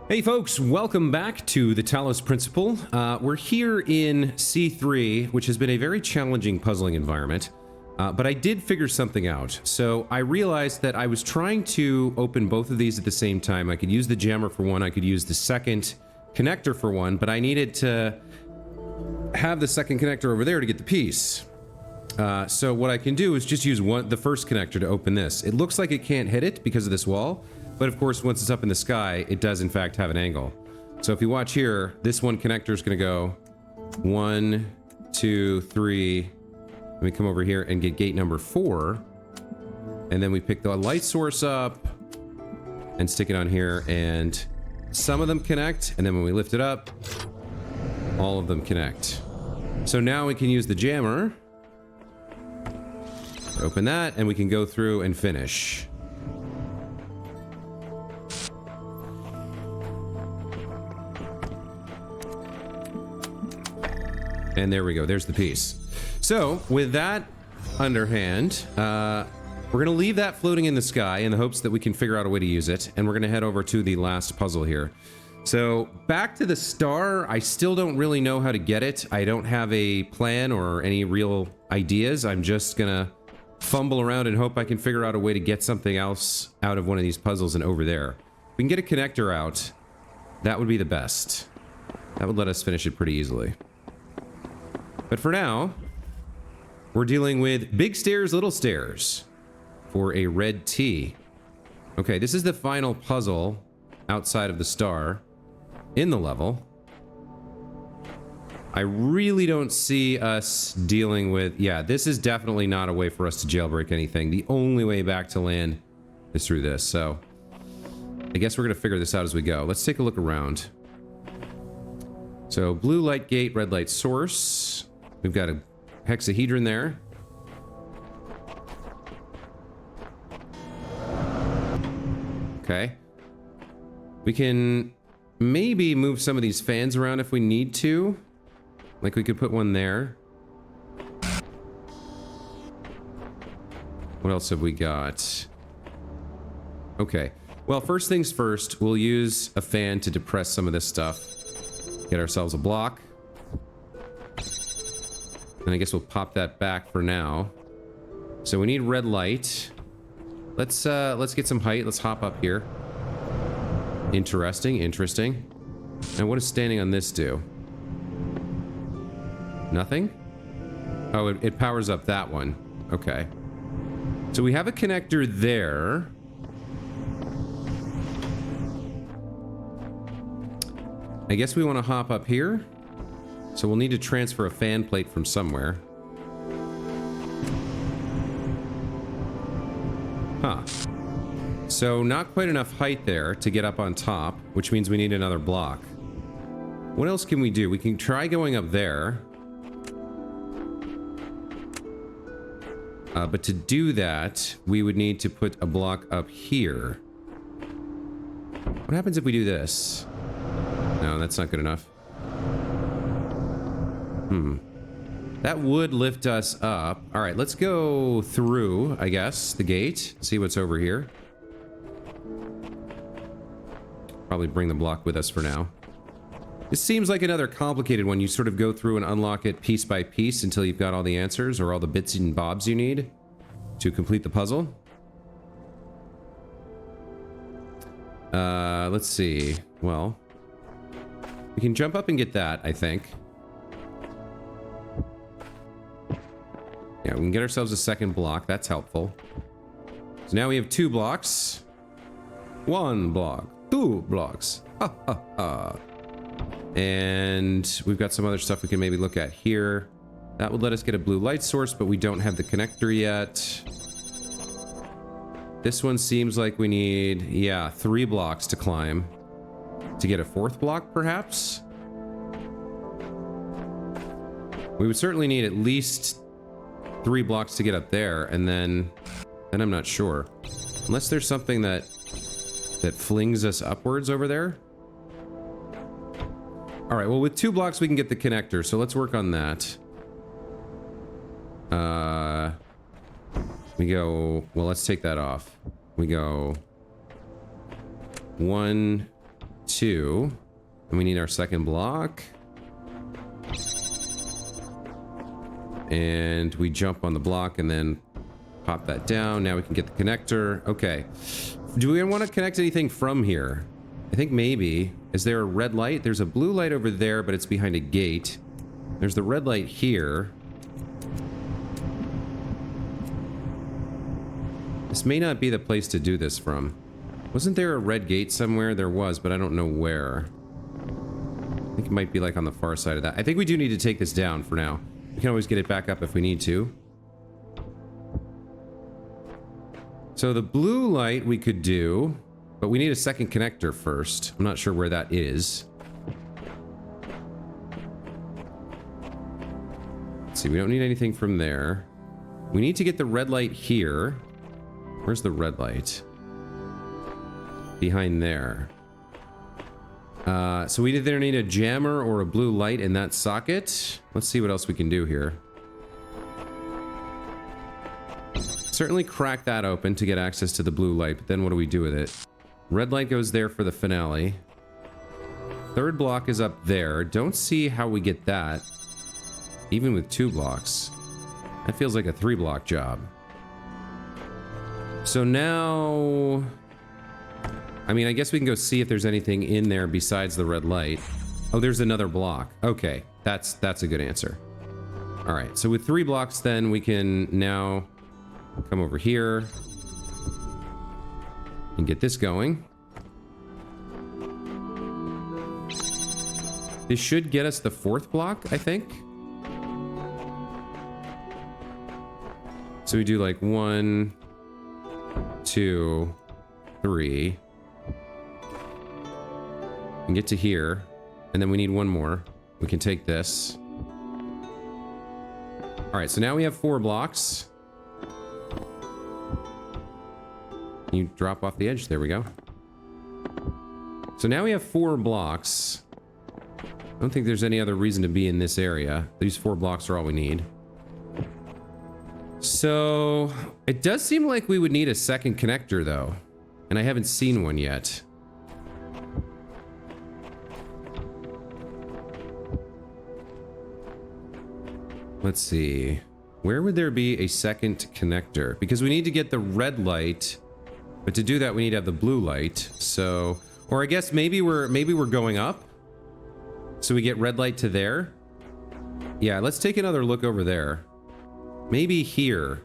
Hey folks, welcome back to the Talos Principle. We're here in C3, which has been a very challenging puzzling environment, but I did figure something out. So I realized that I was trying to open both of these at the same time. I could use the jammer for one, I could use the second connector for one, but I needed to have the second connector over there to get the piece. So what I can do is just use the first connector to open this. It looks like it can't hit it because of this wall. But of course, once it's up in the sky, it does in fact have an angle. So if you watch here, this one connector is going to go 1, 2, 3. Let me come over here and get gate number 4. And then we pick the light source up and stick it on here. And some of them connect. And then when we lift it up, all of them connect. So now we can use the jammer. Open that and we can go through and finish. And there we go, there's the piece. So, with that underhand, we're gonna leave that floating in the sky in the hopes that we can figure out a way to use it, and we're gonna head over to the last puzzle here. So, back to the star, I still don't really know how to get it. I don't have a plan or any real ideas. I'm just gonna fumble around and hope I can figure out a way to get something else out of one of these puzzles and over there. If we can get a connector out, that would be the best. That would let us finish it pretty easily. But for now, we're dealing with big stairs, little stairs for a red T. Okay, this is the final puzzle outside of the star in the level. I really don't see us dealing with... Yeah, this is definitely not a way for us to jailbreak anything. The only way back to land is through this, so... I guess we're going to figure this out as we go. Let's take a look around. So, blue light gate, red light source... We've got a hexahedron there. Okay. We can maybe move some of these fans around if we need to. Like we could put one there. What else have we got? Okay. Well, first things first, we'll use a fan to depress some of this stuff. Get ourselves a block. And I guess we'll pop that back for now. So we need red light. Let's get some height. Let's hop up here. Interesting, interesting. And what does standing on this do? Nothing? Oh, it powers up that one. Okay. So we have a connector there. I guess we want to hop up here. So we'll need to transfer a fan plate from somewhere. Huh. So not quite enough height there to get up on top, which means we need another block. What else can we do? We can try going up there. But to do that, we would need to put a block up here. What happens if we do this? No, that's not good enough. That would lift us up. All right, let's go through, I guess, the gate. See what's over here. Probably bring the block with us for now. This seems like another complicated one. You sort of go through and unlock it piece by piece until you've got all the answers or all the bits and bobs you need to complete the puzzle. Let's see. Well, we can jump up and get that, I think. Yeah, we can get ourselves a second block. That's helpful. So now we have 2 blocks. 1 block. 2 blocks. Ha ha ha. And we've got some other stuff we can maybe look at here. That would let us get a blue light source, but we don't have the connector yet. This one seems like we need, yeah, 3 blocks to climb. To get a 4th block, perhaps? We would certainly need at least 3 blocks to get up there, and then I'm not sure. Unless there's something that flings us upwards over there. All right, well, with 2 blocks we can get the connector, so let's work on that. We go, well, let's take that off. We go 1, 2. And we need our second block. And we jump on the block and then pop that down. Now we can get the connector. Okay. Do we want to connect anything from here? I think maybe. Is there a red light? There's a blue light over there, but it's behind a gate. There's the red light here. This may not be the place to do this from. Wasn't there a red gate somewhere? There was, but I don't know where. I think it might be like on the far side of that. I think we do need to take this down for now. We can always get it back up if we need to. So the blue light we could do, but we need a second connector first. I'm not sure where that is. Let's see, we don't need anything from there. We need to get the red light here. Where's the red light? Behind there. So we either need a jammer or a blue light in that socket. Let's see what else we can do here. Certainly crack that open to get access to the blue light, but then what do we do with it? Red light goes there for the finale. Third block is up there. Don't see how we get that. Even with 2 blocks. That feels like a 3-block job. So now... I mean, I guess we can go see if there's anything in there besides the red light. Oh, there's another block. Okay, that's a good answer. All right, so with 3 blocks, then we can now come over here and get this going. This should get us the 4th block, I think. So we do like 1, 2, 3. And get to here, and then we need 1 more. We can take this. All right, so now we have 4 blocks. You drop off the edge. There we go. So now we have 4 blocks. I don't think there's any other reason to be in this area. These 4 blocks are all we need. So it does seem like we would need a second connector, though, and I haven't seen one yet. Let's see. Where would there be a second connector? Because we need to get the red light, but to do that we need to have the blue light. So, or I guess maybe we're going up. So we get red light to there. Yeah, let's take another look over there. Maybe here.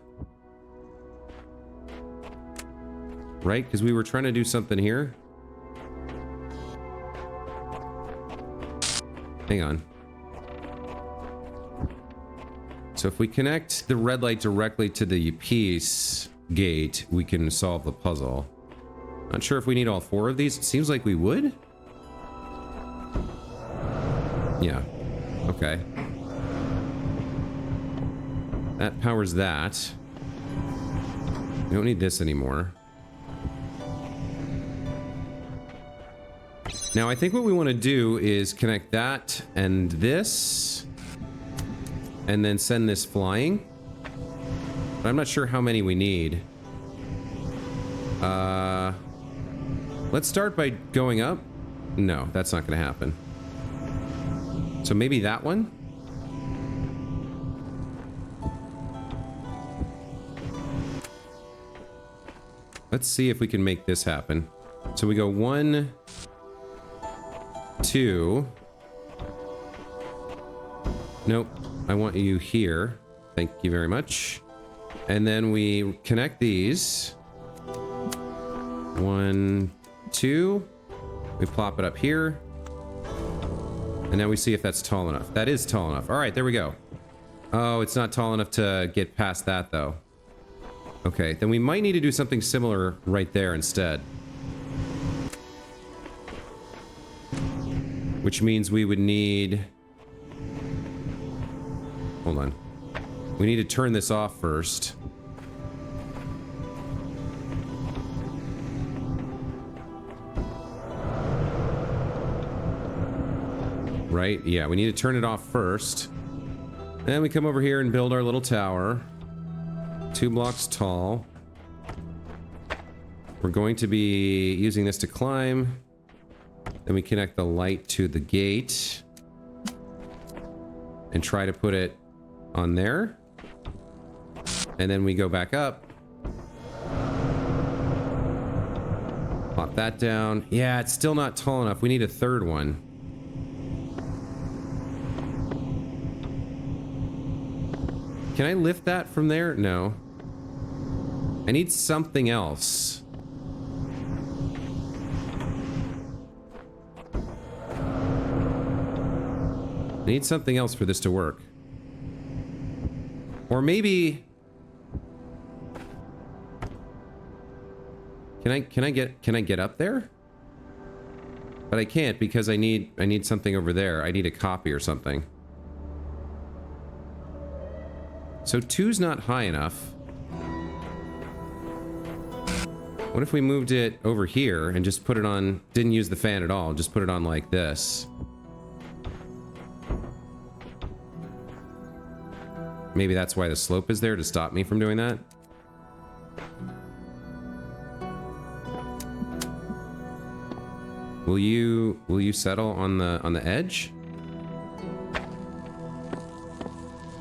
Right? Because we were trying to do something here. Hang on. So if we connect the red light directly to the piece gate, we can solve the puzzle. Not sure if we need all 4 of these. It seems like we would. Yeah. Okay. That powers that. We don't need this anymore. Now I think what we want to do is connect that and this. And then send this flying. But I'm not sure how many we need. Let's start by going up. No, that's not going to happen. So maybe that one? Let's see if we can make this happen. So we go 1, 2. Nope. I want you here. Thank you very much. And then we connect these. 1, 2. We plop it up here. And now we see if that's tall enough. That is tall enough. All right, there we go. Oh, it's not tall enough to get past that, though. Okay, then we might need to do something similar right there instead. Which means we would need... Hold on. We need to turn this off first. Right? Yeah, we need to turn it off first. Then we come over here and build our little tower. 2 blocks tall. We're going to be using this to climb. Then we connect the light to the gate. And try to put it on there. And then we go back up. Pop that down. Yeah, it's still not tall enough. We need a third one. Can I lift that from there? No. I need something else. I need something else for this to work. Or maybe... Can I get up there? But I can't because I need something over there. I need a copy or something. So 2's not high enough. What if we moved it over here and just put it on... Didn't use the fan at all, just put it on like this. Maybe that's why the slope is there, to stop me from doing that. Will you settle on the edge?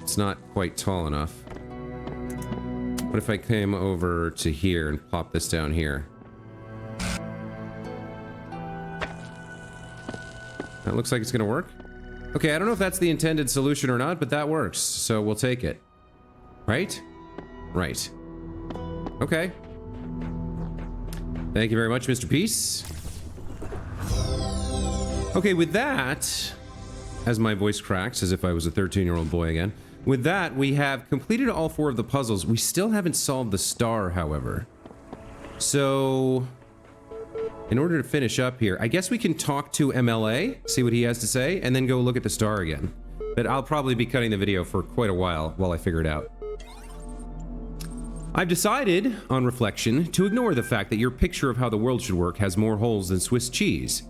It's not quite tall enough. What if I came over to here and plop this down here? That looks like it's gonna work. Okay, I don't know if that's the intended solution or not, but that works, so we'll take it. Right? Right. Okay. Thank you very much, Mr. Peace. Okay, with that, as my voice cracks as if I was a 13-year-old boy again, with that, we have completed all 4 of the puzzles. We still haven't solved the star, however. So, in order to finish up here, I guess we can talk to MLA, see what he has to say, and then go look at the star again. But I'll probably be cutting the video for quite a while I figure it out. I've decided, on reflection, to ignore the fact that your picture of how the world should work has more holes than Swiss cheese.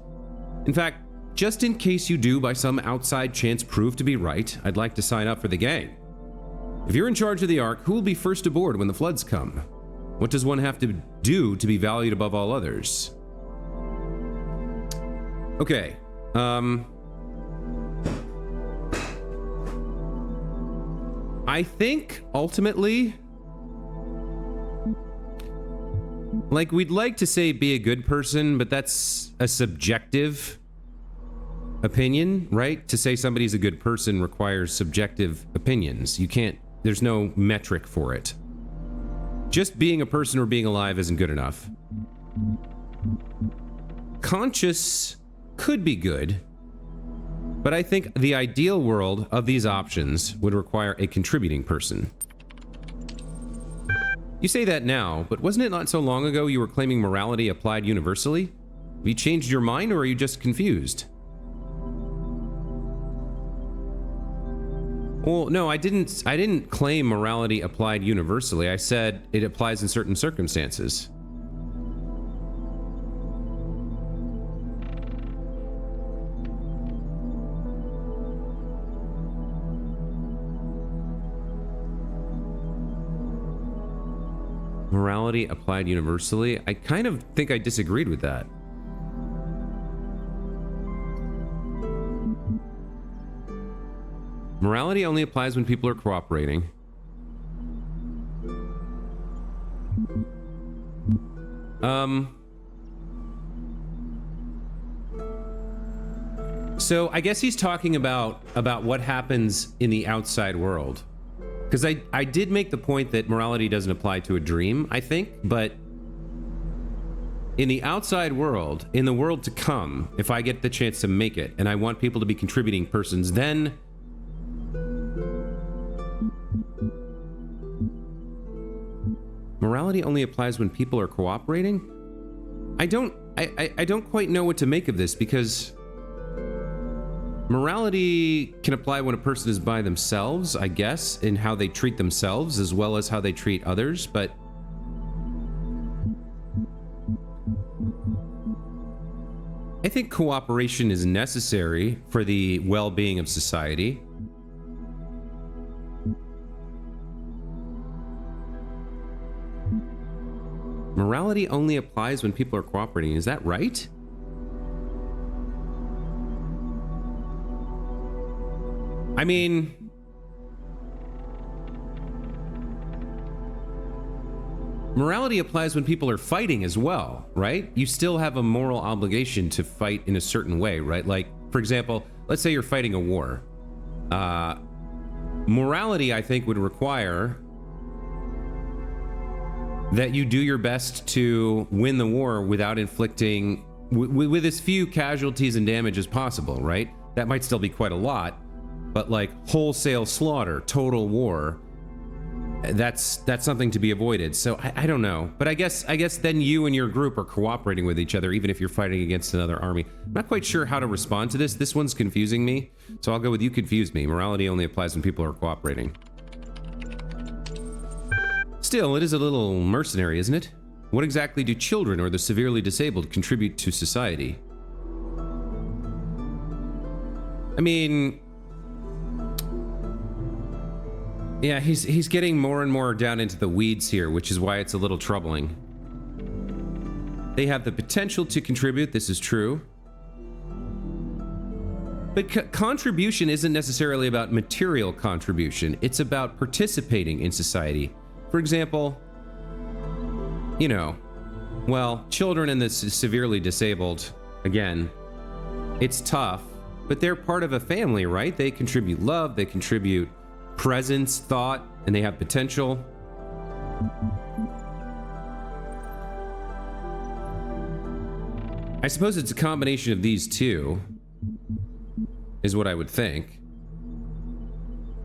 In fact, just in case you do by some outside chance prove to be right, I'd like to sign up for the gang. If you're in charge of the Ark, who will be first aboard when the floods come? What does one have to do to be valued above all others? Okay, I think, ultimately, like, we'd like to say be a good person, but that's a subjective opinion, right? To say somebody's a good person requires subjective opinions. You can't, there's no metric for it. Just being a person or being alive isn't good enough. Conscious could be good, but I think the ideal world of these options would require a contributing person. You say that now, but wasn't it not so long ago you were claiming morality applied universally? Have you changed your mind, or are you just confused? Well, no, I didn't claim morality applied universally. I said it applies in certain circumstances. Morality applied universally? I kind of think I disagreed with that. Morality only applies when people are cooperating. So I guess he's talking about what happens in the outside world. Because I did make the point that morality doesn't apply to a dream, I think, but in the outside world, in the world to come, if I get the chance to make it, and I want people to be contributing persons, then morality only applies when people are cooperating? I don't quite know what to make of this, because morality can apply when a person is by themselves, I guess, in how they treat themselves as well as how they treat others, but I think cooperation is necessary for the well-being of society. Morality only applies when people are cooperating. Is that right? I mean, morality applies when people are fighting as well, right? You still have a moral obligation to fight in a certain way, right? Like, for example, let's say you're fighting a war. Morality, I think, would require that you do your best to win the war without inflicting, with as few casualties and damage as possible, right? That might still be quite a lot, but like wholesale slaughter, total war, that's something to be avoided. So I don't know, but I guess then you and your group are cooperating with each other, even if you're fighting against another army. I'm not quite sure how to respond to this. This one's confusing me, so I'll go with you confuse me. Morality only applies when people are cooperating. Still, it is a little mercenary, isn't it? What exactly do children or the severely disabled contribute to society? I mean, yeah, he's getting more and more down into the weeds here, which is why it's a little troubling. They have the potential to contribute, this is true. But contribution isn't necessarily about material contribution, it's about participating in society. For example, you know, well, children and the severely disabled, again, it's tough, but they're part of a family, right? They contribute love, they contribute presence, thought, and they have potential. I suppose it's a combination of these two, is what I would think.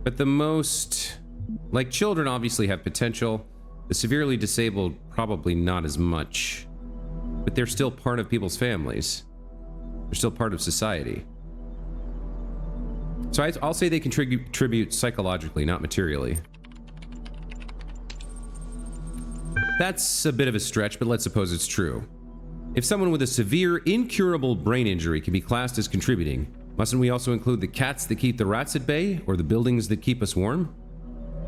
But the most, like, children obviously have potential. The severely disabled, probably not as much. But they're still part of people's families. They're still part of society. So I'll say they contribute psychologically, not materially. That's a bit of a stretch, but let's suppose it's true. If someone with a severe, incurable brain injury can be classed as contributing, mustn't we also include the cats that keep the rats at bay, or the buildings that keep us warm?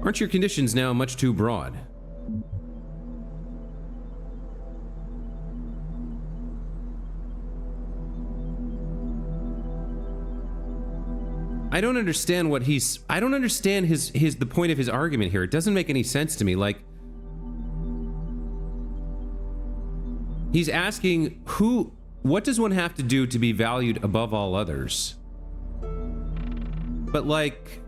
Aren't your conditions now much too broad? I don't understand what I don't understand the point of his argument here. It doesn't make any sense to me. Like, he's asking what does one have to do to be valued above all others? But like,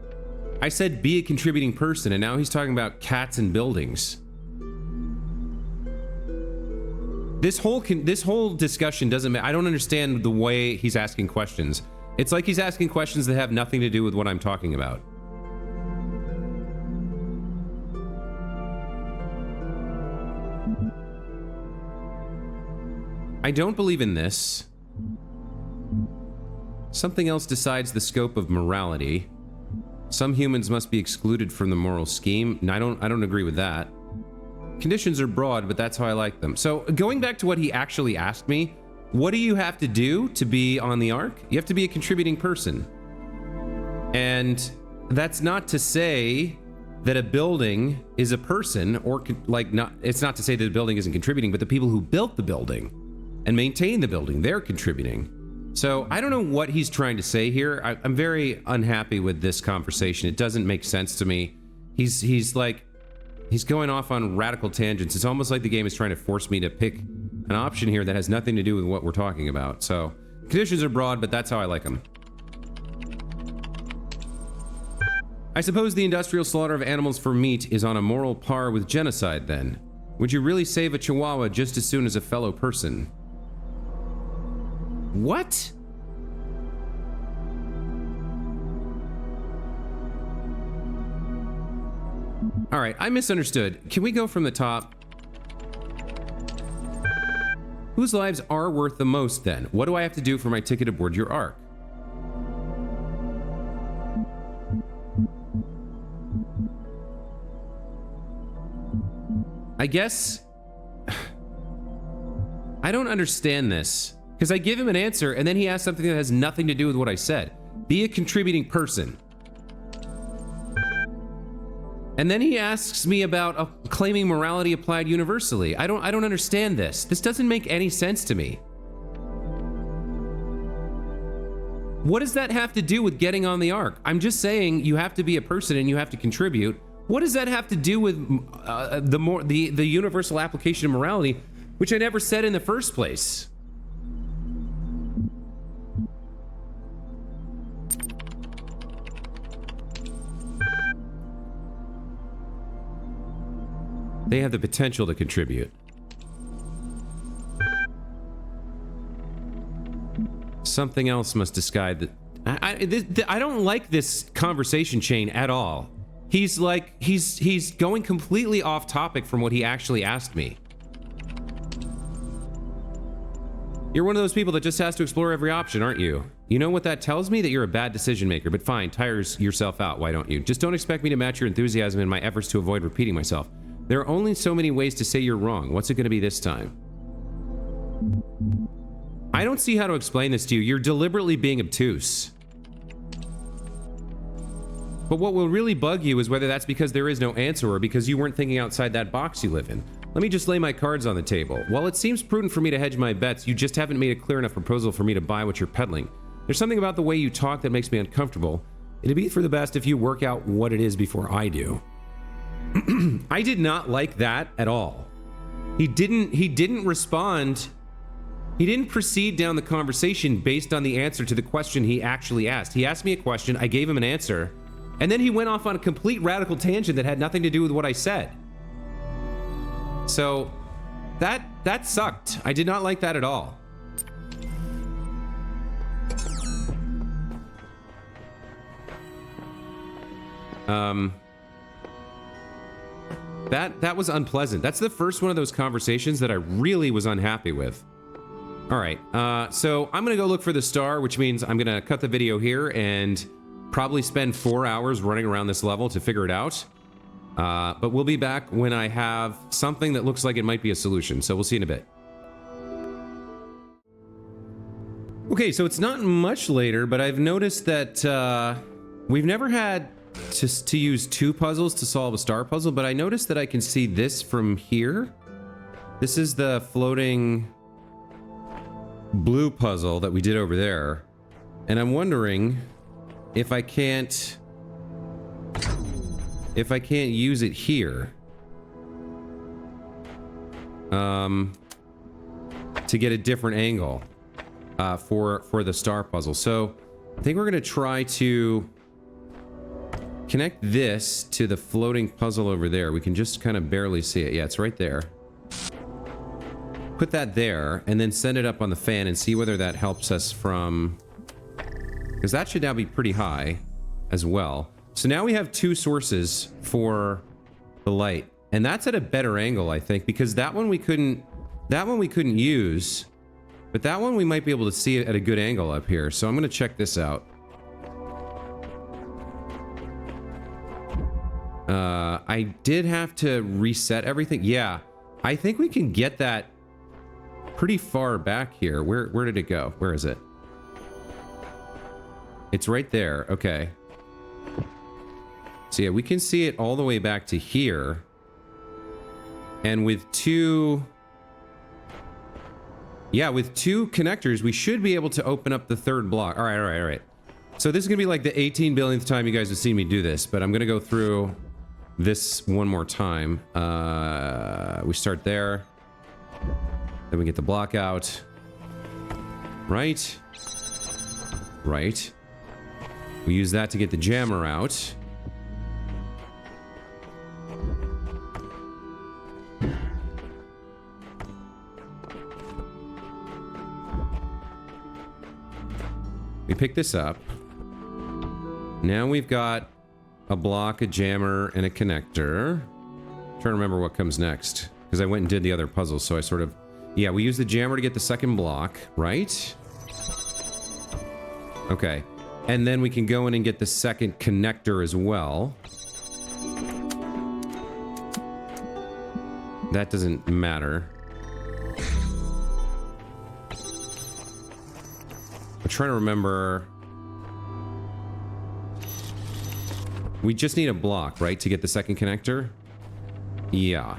I said be a contributing person, and now he's talking about cats and buildings. This whole discussion doesn't I don't understand the way he's asking questions. It's like he's asking questions that have nothing to do with what I'm talking about. I don't believe in this. Something else decides the scope of morality. Some humans must be excluded from the moral scheme. And I don't agree with that. Conditions are broad, but that's how I like them. So going back to what he actually asked me, what do you have to do to be on the Ark? You have to be a contributing person. And that's not to say that a building is a person, or it's not to say that a building isn't contributing, but the people who built the building and maintain the building, they're contributing. So I don't know what he's trying to say here. I'm very unhappy with this conversation. It doesn't make sense to me. He's going off on radical tangents. It's almost like the game is trying to force me to pick an option here that has nothing to do with what we're talking about. So conditions are broad, but that's how I like them. I suppose the industrial slaughter of animals for meat is on a moral par with genocide then. Would you really save a chihuahua just as soon as a fellow person? What? All right, I misunderstood. Can we go from the top? Whose lives are worth the most then? What do I have to do for my ticket aboard your Ark? I guess I don't understand this, because I give him an answer and then he asks something that has nothing to do with what I said. Be a contributing person. And then he asks me about claiming morality applied universally. I don't understand this. This doesn't make any sense to me. What does that have to do with getting on the ark? I'm just saying you have to be a person and you have to contribute. What does that have to do with the universal application of morality, which I never said in the first place? They have the potential to contribute. Something else must decide that. I don't like this conversation chain at all. He's like, he's going completely off topic from what he actually asked me. You're one of those people that just has to explore every option, aren't you? You know what that tells me? That you're a bad decision maker, but fine, tires yourself out, why don't you? Just don't expect me to match your enthusiasm in my efforts to avoid repeating myself. There are only so many ways to say you're wrong. What's it going to be this time? I don't see how to explain this to you. You're deliberately being obtuse. But what will really bug you is whether that's because there is no answer or because you weren't thinking outside that box you live in. Let me just lay my cards on the table. While it seems prudent for me to hedge my bets, you just haven't made a clear enough proposal for me to buy what you're peddling. There's something about the way you talk that makes me uncomfortable. It'd be for the best if you work out what it is before I do. I did not like that at all. He didn't respond. He didn't proceed down the conversation based on the answer to the question he actually asked. He asked me a question, I gave him an answer, and then he went off on a complete radical tangent that had nothing to do with what I said. So that sucked. I did not like that at all. That was unpleasant. That's the first one of those conversations that I really was unhappy with. All right, so I'm gonna go look for the star, which means I'm gonna cut the video here and probably spend 4 hours running around this level to figure it out. But we'll be back when I have something that looks like it might be a solution. So we'll see in a bit. Okay, so it's not much later, but I've noticed that we've never had to use 2 puzzles to solve a star puzzle, but I noticed that I can see this from here. This is the floating blue puzzle that we did over there. And I'm wondering if I can't use it here. To get a different angle for the star puzzle. So I think we're gonna try to connect this to the floating puzzle over there. We can just kind of barely see it. Yeah, it's right there. Put that there and then send it up on the fan and see whether that helps us from... because that should now be pretty high as well. So now we have 2 sources for the light, and that's at a better angle, I think, because that one we couldn't use, but that one we might be able to see it at a good angle up here. So I'm going to check this out. I did have to reset everything. Yeah, I think we can get that pretty far back here. Where did it go? Where is it? It's right there. Okay. So yeah, we can see it all the way back to here. And with 2... yeah, with 2 connectors, we should be able to open up the 3rd block. All right. So this is going to be like the 18 billionth time you guys have seen me do this, but I'm going to go through this one more time. We start there. Then we get the block out. Right. We use that to get the jammer out. We pick this up. Now we've got a block, a jammer, and a connector. I'm trying to remember what comes next, because I went and did the other puzzles, so I sort of... yeah, we use the jammer to get the 2nd block, right? Okay. And then we can go in and get the 2nd connector as well. That doesn't matter. I'm trying to remember... we just need a block, right, to get the 2nd connector? Yeah.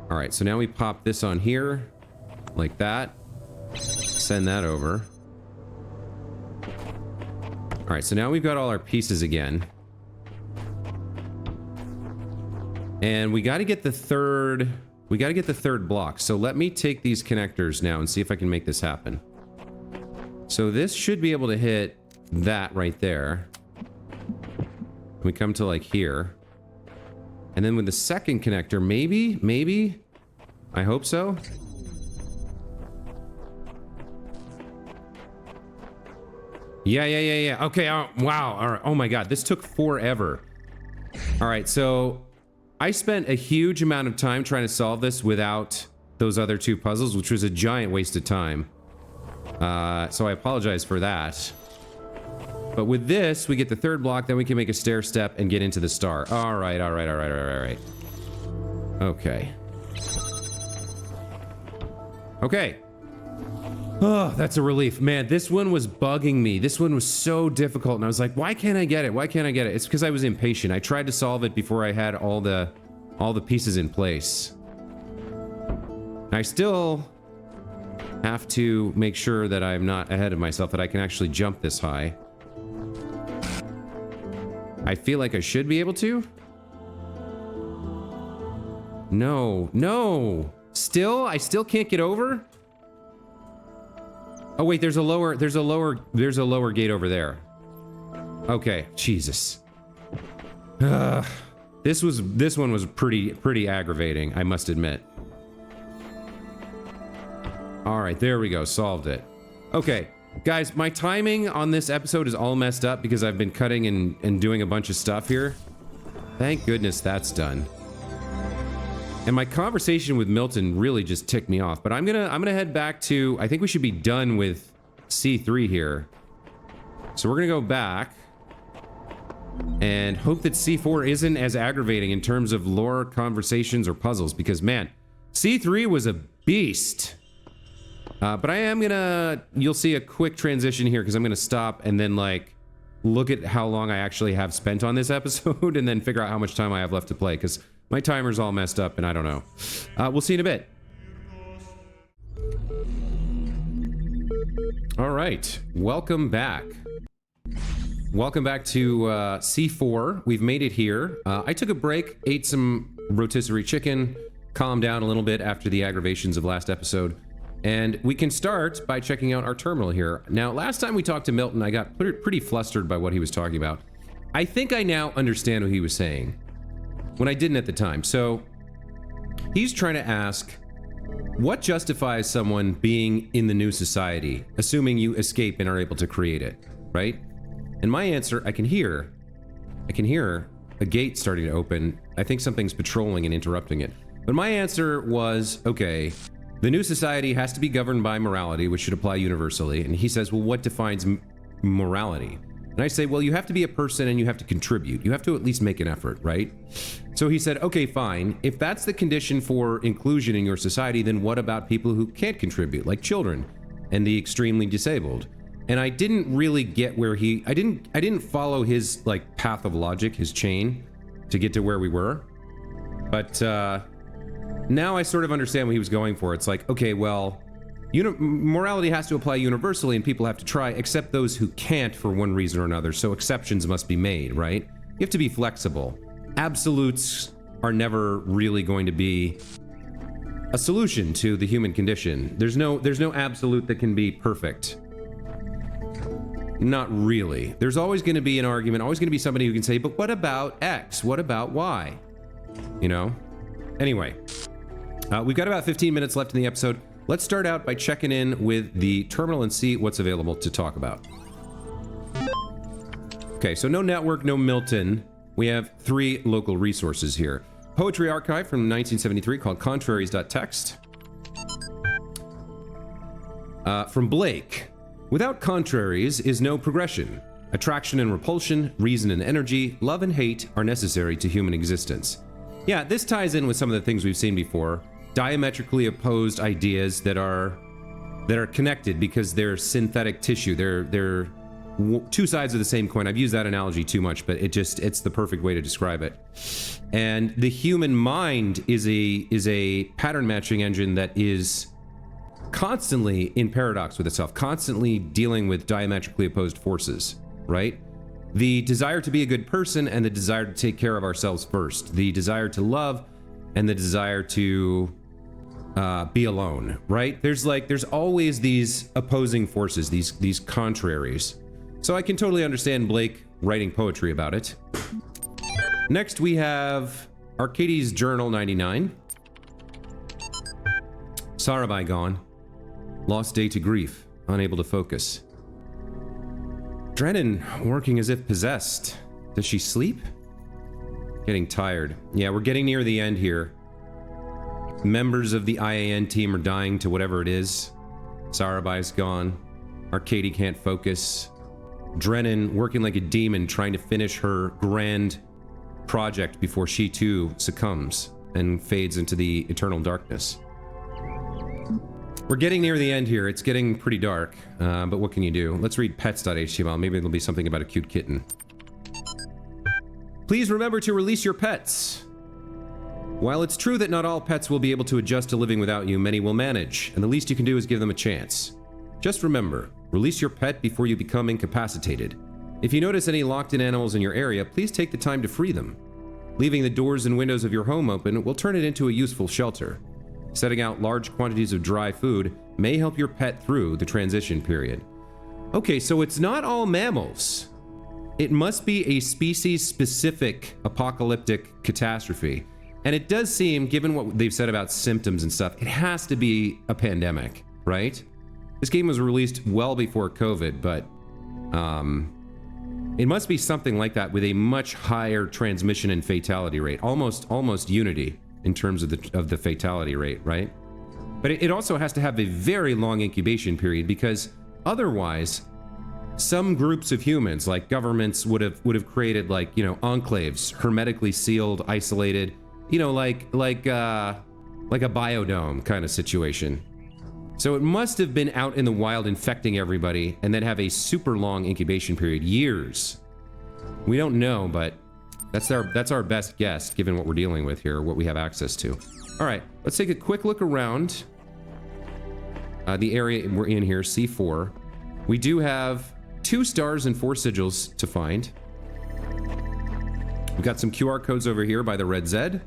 Alright, so now we pop this on here, like that. Send that over. All right, so now we've got all our pieces again. And we got to get the third... We got to get the third block. So let me take these connectors now and see if I can make this happen. So this should be able to hit that right there. We come to like here. And then with the second connector, maybe? I hope so. Yeah. Okay, wow. All right. Oh my god, this took forever. All right, so I spent a huge amount of time trying to solve this without those other two puzzles, which was a giant waste of time. So I apologize for that. But with this, we get the third block, then we can make a stair step and get into the star. All right. Okay. Okay. Oh, that's a relief. Man, this one was bugging me. This one was so difficult, and I was like, why can't I get it? Why can't I get it? It's because I was impatient. I tried to solve it before I had all the pieces in place. I still have to make sure that I'm not ahead of myself, that I can actually jump this high. I feel like I should be able to. No. I still can't get over? Oh wait, there's a lower gate over there. Okay, Jesus. This one was pretty aggravating, I must admit. All right, there we go, solved it. Okay, guys, my timing on this episode is all messed up because I've been cutting and doing a bunch of stuff here. Thank goodness that's done. And my conversation with Milton really just ticked me off. But I'm gonna head back to... I think we should be done with C3 here. So we're gonna go back and hope that C4 isn't as aggravating in terms of lore, conversations, or puzzles. Because, man, C3 was a beast. But I am gonna... You'll see a quick transition here because I'm gonna stop and then, like, look at how long I actually have spent on this episode and then figure out how much time I have left to play. Because... my timer's all messed up, and I don't know. We'll see in a bit. All right. Welcome back. Welcome back to C4. We've made it here. I took a break, ate some rotisserie chicken, calmed down a little bit after the aggravations of last episode, and we can start by checking out our terminal here. Now, last time we talked to Milton, I got pretty flustered by what he was talking about. I think I now understand what he was saying, when I didn't at the time. So he's trying to ask, what justifies someone being in the new society, assuming you escape and are able to create it, right? And my answer, I can hear a gate starting to open. I think something's patrolling and interrupting it. But my answer was, okay, the new society has to be governed by morality, which should apply universally. And he says, well, what defines morality? And I say, well, you have to be a person and you have to contribute. You have to at least make an effort, right? So he said, okay, fine. If that's the condition for inclusion in your society, then what about people who can't contribute, like children and the extremely disabled? And I didn't really get where I didn't follow his like path of logic, his chain, to get to where we were. But now I sort of understand what he was going for. It's like, okay, well, morality has to apply universally and people have to try, except those who can't for one reason or another. So exceptions must be made, right? You have to be flexible. Absolutes are never really going to be a solution to the human condition. There's no absolute that can be perfect. Not really. There's always going to be an argument, always going to be somebody who can say, but what about X? What about Y? You know? Anyway, we've got about 15 minutes left in the episode. Let's start out by checking in with the terminal and see what's available to talk about. Okay, so no network, no Milton. We have 3 local resources here. Poetry archive from 1973 called contraries.txt. From Blake. Without contraries is no progression. Attraction and repulsion, reason and energy, love and hate are necessary to human existence. Yeah, this ties in with some of the things we've seen before. Diametrically opposed ideas that are connected because they're synthetic tissue. They're two sides of the same coin. I've used that analogy too much, but it's the perfect way to describe it. And the human mind is a pattern matching engine that is constantly in paradox with itself, constantly dealing with diametrically opposed forces, right? The desire to be a good person and the desire to take care of ourselves first. The desire to love and the desire to be alone, right? There's always these opposing forces, these contraries. So I can totally understand Blake writing poetry about it. Next we have Arcades Journal 99. Sarabai gone. Lost day to grief. Unable to focus. Drennan working as if possessed. Does she sleep? Getting tired. Yeah, we're getting near the end here. Members of the IAN team are dying to whatever it is. Sarabai's gone. Arcady can't focus. Drennan working like a demon trying to finish her grand project before she too succumbs and fades into the eternal darkness. We're getting near the end here. It's getting pretty dark, but what can you do? Let's read pets.html. Maybe there'll be something about a cute kitten. Please remember to release your pets. While it's true that not all pets will be able to adjust to living without you, many will manage, and the least you can do is give them a chance. Just remember, release your pet before you become incapacitated. If you notice any locked-in animals in your area, please take the time to free them. Leaving the doors and windows of your home open will turn it into a useful shelter. Setting out large quantities of dry food may help your pet through the transition period. Okay, so it's not all mammals. It must be a species-specific apocalyptic catastrophe. And it does seem, given what they've said about symptoms and stuff, it has to be a pandemic, right? This game was released well before COVID, but it must be something like that with a much higher transmission and fatality rate, almost unity in terms of the fatality rate, right? But it also has to have a very long incubation period, because otherwise, some groups of humans, like governments, would have created, like, you know, enclaves, hermetically sealed, isolated, you know, like a biodome kind of situation. So it must have been out in the wild infecting everybody and then have a super long incubation period, years. We don't know, but that's our best guess given what we're dealing with here, what we have access to. All right, let's take a quick look around the area we're in here, C4. We do have 2 stars and 4 sigils to find. We've got some QR codes over here by the red Z.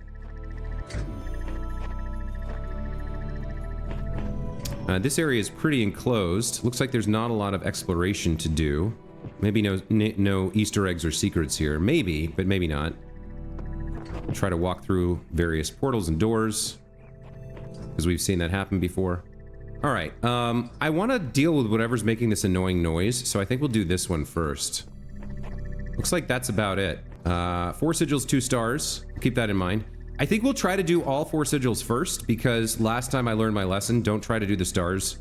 This area is pretty enclosed. Looks like there's not a lot of exploration to do. Maybe no Easter eggs or secrets here. Maybe, but maybe not. Try to walk through various portals and doors, because we've seen that happen before. All right, I want to deal with whatever's making this annoying noise, so I think we'll do this one first. Looks like that's about it. 4 sigils, 2 stars. Keep that in mind. I think we'll try to do all 4 sigils first, because last time I learned my lesson, don't try to do the stars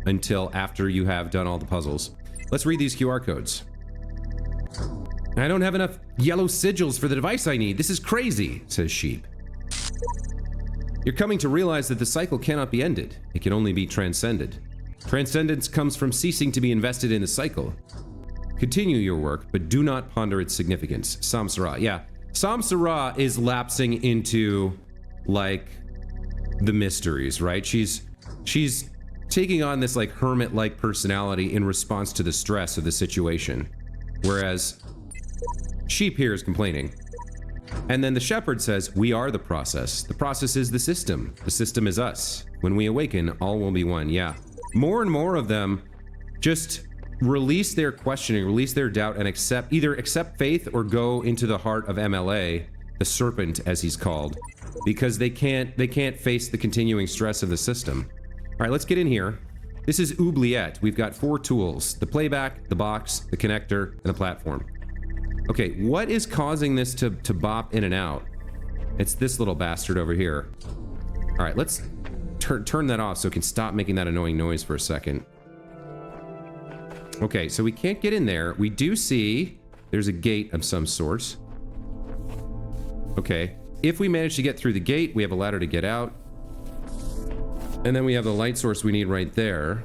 until after you have done all the puzzles. Let's read these QR codes. I don't have enough yellow sigils for the device I need. This is crazy, says Sheep. You're coming to realize that the cycle cannot be ended. It can only be transcended. Transcendence comes from ceasing to be invested in the cycle. Continue your work, but do not ponder its significance. Samsara. Yeah. Samsara is lapsing into, like, the mysteries, right? She's taking on this, like, hermit-like personality in response to the stress of the situation. Whereas Sheep here is complaining. And then the shepherd says, we are the process. The process is the system. The system is us. When we awaken, all will be one. Yeah. More and more of them just release their questioning, release their doubt, and either accept faith or go into the heart of MLA, the serpent as he's called, because they can't face the continuing stress of the system. All right, let's get in here. This is Oubliette. We've got 4 tools: the playback, the box, the connector, and the platform. Okay, what is causing this to bop in and out? It's this little bastard over here. All right, let's turn that off so it can stop making that annoying noise for a second. Okay, so we can't get in there. We do see there's a gate of some sort. Okay, if we manage to get through the gate, we have a ladder to get out. And then we have the light source we need right there.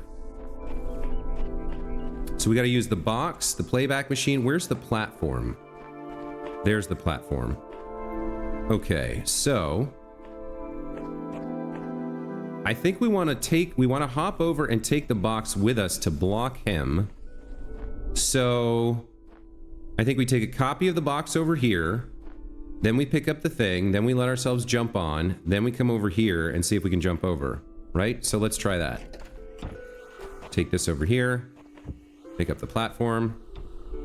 So we got to use the box, the playback machine. Where's the platform? There's the platform. Okay, so I think we want to hop over and take the box with us to block him. So I think we take a copy of the box over here, then we pick up the thing, then we let ourselves jump on, then we come over here and see if we can jump over, right? So let's try that. Take this over here, pick up the platform,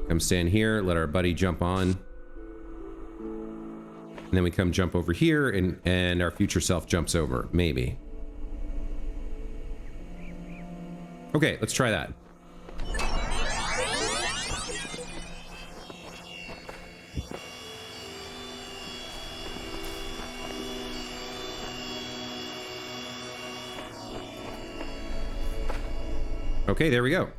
come stand here, let our buddy jump on. And then we come jump over here and our future self jumps over, maybe. Okay, let's try that. Okay, there we go.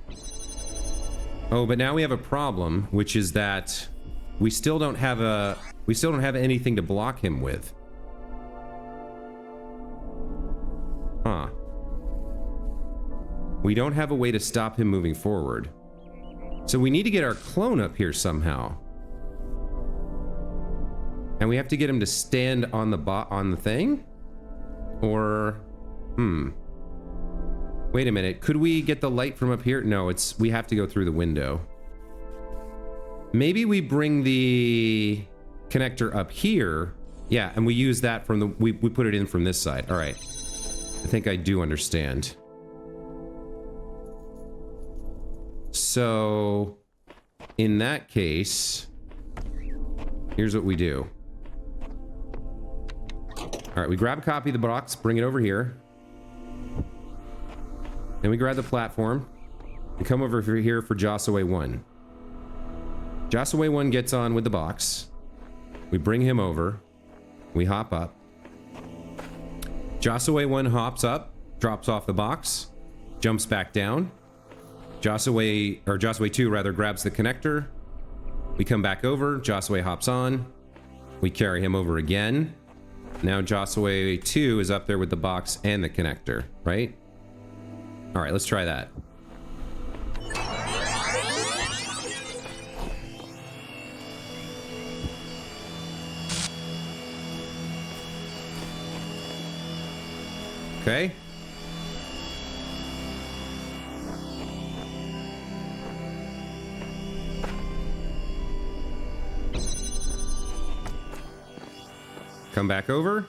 Oh, but now we have a problem, which is that we still don't have anything to block him with. Huh. We don't have a way to stop him moving forward. So we need to get our clone up here somehow. And we have to get him to stand on the thing? Or wait a minute, could we get the light from up here? No, we have to go through the window. Maybe we bring the connector up here. Yeah, and we use that from the... We put it in from this side. All right. I think I do understand. So, in that case, here's what we do. All right, we grab a copy of the box, bring it over here. Then we grab the platform and come over here for Jossaway 1. Jossaway 1 gets on with the box. We bring him over. We hop up. Jossaway 1 hops up, drops off the box, jumps back down. Jossaway 2 rather grabs the connector. We come back over. Jossaway hops on. We carry him over again. Now Jossaway 2 is up there with the box and the connector, right? All right, let's try that. Okay. Come back over.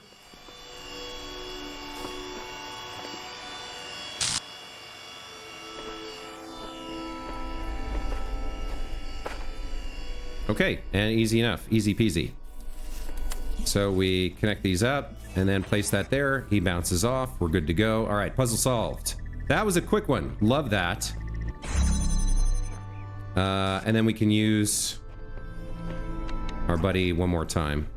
Okay, and easy enough. Easy peasy. So we connect these up and then place that there. He bounces off. We're good to go. All right, puzzle solved. That was a quick one. Love that. And then we can use our buddy one more time.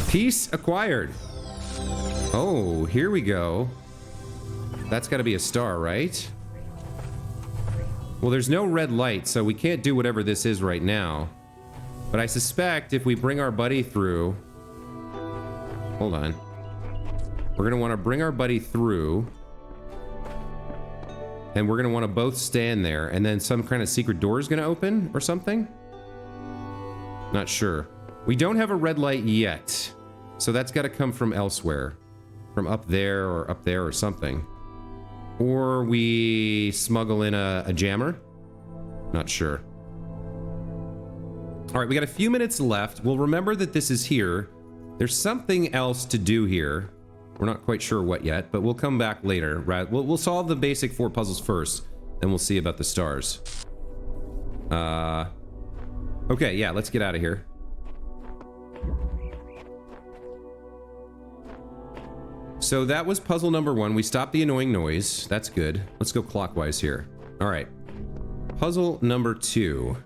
Piece acquired. Oh, here we go. That's got to be a star, right? Well, there's no red light, so we can't do whatever this is right now. But I suspect if we bring our buddy through... Hold on. We're going to want to bring our buddy through. And we're going to want to both stand there. And then some kind of secret door is going to open or something? Not sure. We don't have a red light yet. So that's got to come from elsewhere. From up there or something. Or we smuggle in a jammer. Not sure. All right, we got a few minutes left. We'll remember that this is here. There's something else to do here. We're not quite sure what yet, but we'll come back later. Right? We'll solve the basic 4 puzzles first, then we'll see about the stars. Okay, yeah, let's get out of here. So that was puzzle number 1. We stopped the annoying noise. That's good. Let's go clockwise here. All right. Puzzle number 2.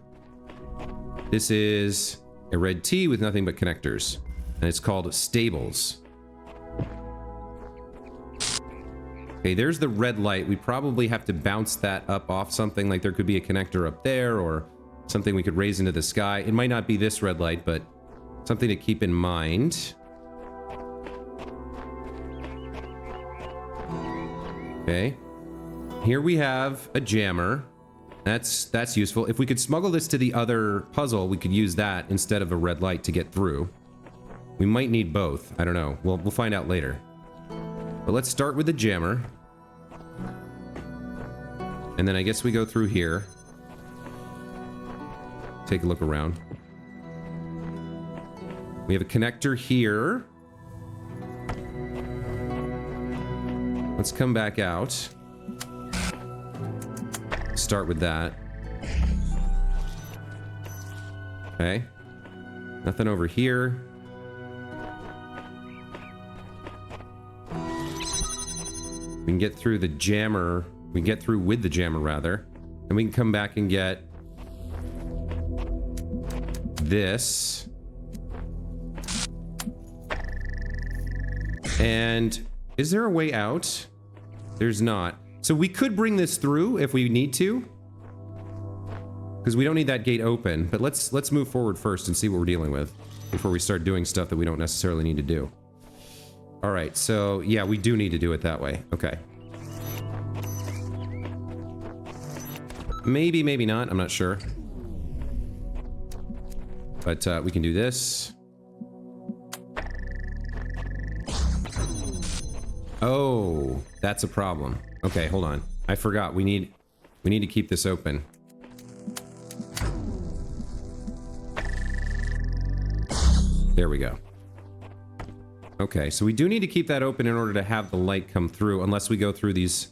This is a red T with nothing but connectors. And it's called Stables. Okay, there's the red light. We probably have to bounce that up off something. Like there could be a connector up there or something we could raise into the sky. It might not be this red light, but something to keep in mind. Okay. Here we have a jammer. That's useful. If we could smuggle this to the other puzzle, we could use that instead of a red light to get through. We might need both. I don't know. We'll find out later. But let's start with the jammer. And then I guess we go through here. Take a look around. We have a connector here. Let's come back out. Start with that. Okay. Nothing over here. We can get through the jammer. We can get through with the jammer, rather. And we can come back and get this. And is there a way out? There's not. So we could bring this through if we need to. Because we don't need that gate open. But let's move forward first and see what we're dealing with before we start doing stuff that we don't necessarily need to do. All right, so yeah, we do need to do it that way. Okay. Maybe, maybe not. I'm not sure. But we can do this. Oh, that's a problem. Okay, hold on. I forgot. We need to keep this open. There we go. Okay, so we do need to keep that open in order to have the light come through, unless we go through these...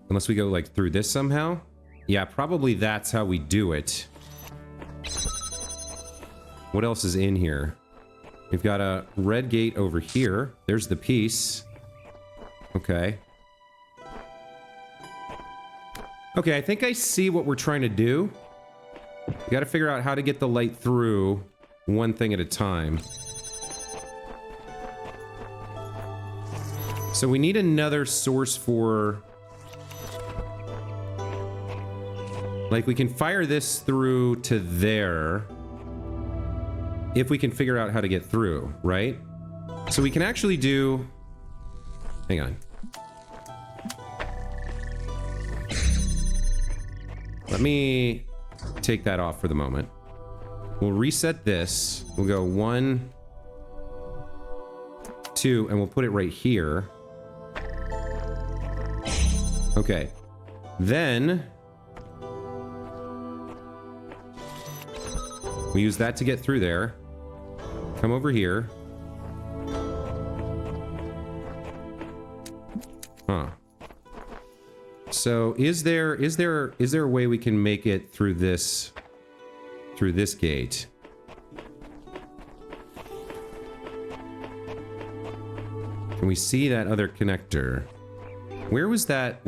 Unless we go, like, through this somehow? Yeah, probably that's how we do it. What else is in here? We've got a red gate over here. There's the piece. Okay. Okay, I think I see what we're trying to do. We gotta figure out how to get the light through one thing at a time. So we need another source for... Like, we can fire this through to there. If we can figure out how to get through, right? So we can actually do... Hang on. Let me take that off for the moment. We'll reset this. We'll go 1, 2, and we'll put it right here. Okay. Then... we use that to get through there. Come over here. Huh. So is there a way we can make it through this gate? Can we see that other connector? Where was that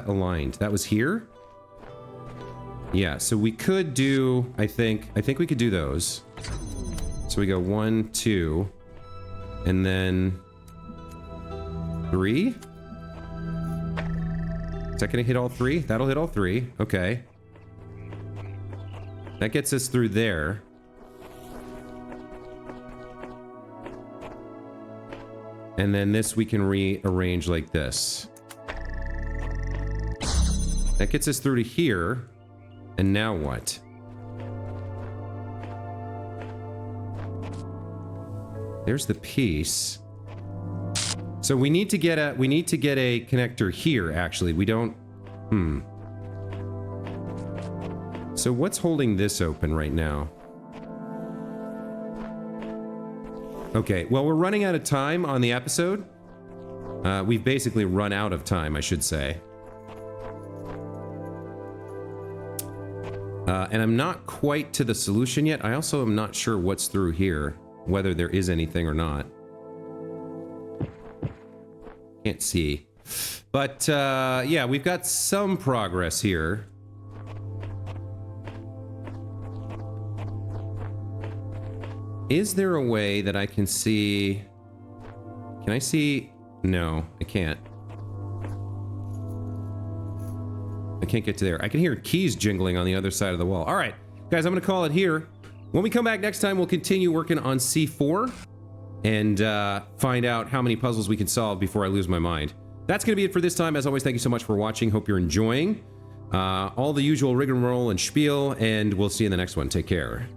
aligned? That was here? Yeah, so we could do, I think we could do those. So we go 1, 2, and then 3. Is that gonna hit all 3? That'll hit all 3. Okay. That gets us through there. And then this we can rearrange like this. That gets us through to here. And now what? There's the piece. So we need to get a connector here, actually. We don't... So what's holding this open right now? Okay, well, we're running out of time on the episode. We've basically run out of time, I should say. And I'm not quite to the solution yet. I also am not sure what's through here, whether there is anything or not. Can't see. But, yeah, we've got some progress here. Is there a way that I can see... Can I see... No, I can't. I can't get to there. I can hear keys jingling on the other side of the wall. All right, guys, I'm going to call it here. When we come back next time, we'll continue working on C4 and find out how many puzzles we can solve before I lose my mind. That's going to be it for this time. As always, thank you so much for watching. Hope you're enjoying. All the usual rigmarole and spiel, and we'll see you in the next one. Take care.